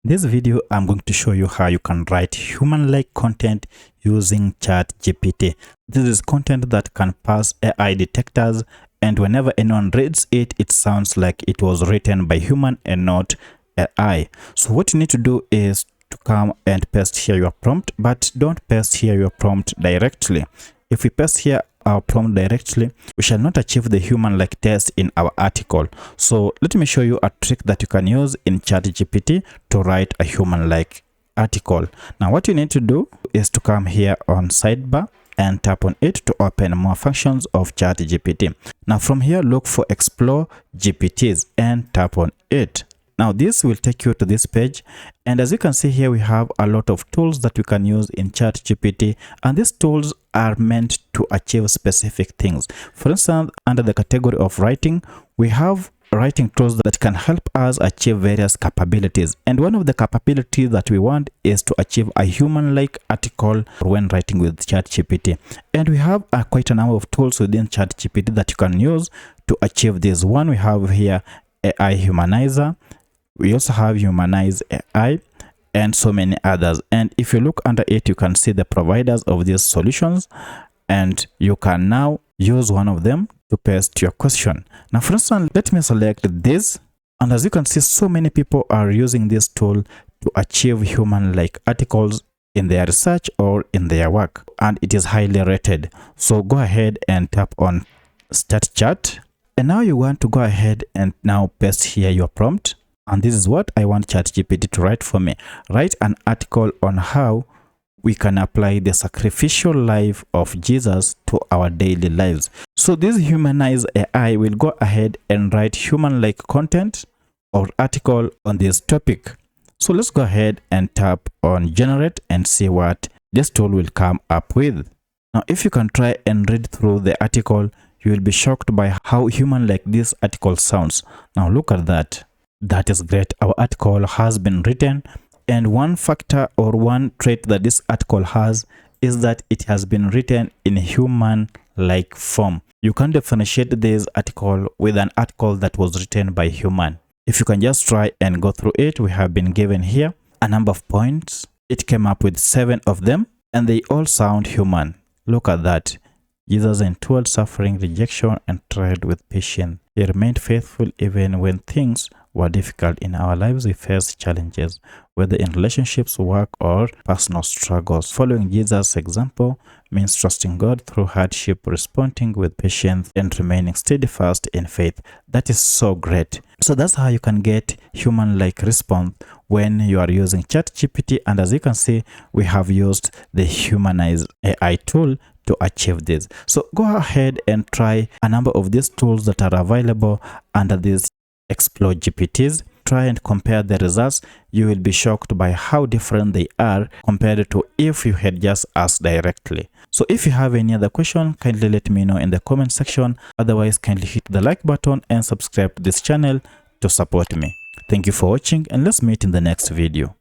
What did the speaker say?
In this video, I'm going to show you how you can write human-like content using ChatGPT. This is content that can pass AI detectors, and whenever anyone reads it, it sounds like it was written by human and not AI. So what you need to do is to come and paste here your prompt, but don't paste here your prompt directly. If we paste here our prompt directly, we shall not achieve the human-like test in our article. So let me show you a trick that you can use in ChatGPT to write a human-like article. Now what you need to do is to come here on sidebar and tap on it to open more functions of ChatGPT. Now from here, look for Explore GPTs and tap on it. Now this will take you to this page, and as you can see here, we have a lot of tools that we can use in ChatGPT, and these tools are meant to achieve specific things. For instance, under the category of writing, we have writing tools that can help us achieve various capabilities, and one of the capabilities that we want is to achieve a human-like article when writing with ChatGPT. And we have quite a number of tools within ChatGPT that you can use to achieve this. One we have here, AI Humanizer. We also have Humanize AI and so many others. And if you look under it, you can see the providers of these solutions, and you can now use one of them to paste your question. Now, for instance, let me select this. And as you can see, so many people are using this tool to achieve human-like articles in their research or in their work, and it is highly rated. So go ahead and tap on Start Chat. And now you want to go ahead and now paste here your prompt. And this is what I want ChatGPT to write for me. Write an article on how we can apply the sacrificial life of Jesus to our daily lives. So this Humanize AI will go ahead and write human-like content or article on this topic. So let's go ahead and tap on Generate and see what this tool will come up with. Now, if you can try and read through the article, you will be shocked by how human-like this article sounds. Now look at that. That is great. Our article has been written, and one factor or one trait that this article has is that it has been written in human-like form. You can differentiate this article with an article that was written by human. If you can just try and go through it, we have been given here a number of points. It came up with 7 of them, and they all sound human. Look at that. Jesus endured suffering, rejection, and tried with patience. He remained faithful even when things were difficult in our lives. We face challenges, whether in relationships, work, or personal struggles. Following Jesus' example means trusting God through hardship, responding with patience, and remaining steadfast in faith. That is so great. So that's how you can get human-like response when you are using ChatGPT. And as you can see, we have used the Humanize AI tool to achieve this. So go ahead and try a number of these tools that are available under this Explore GPTs. Try and compare the results. You will be shocked by how different they are compared to if you had just asked directly. So if you have any other question, kindly let me know in the comment section. Otherwise, kindly hit the like button and subscribe to this channel to support me. Thank you for watching, and let's meet in the next video.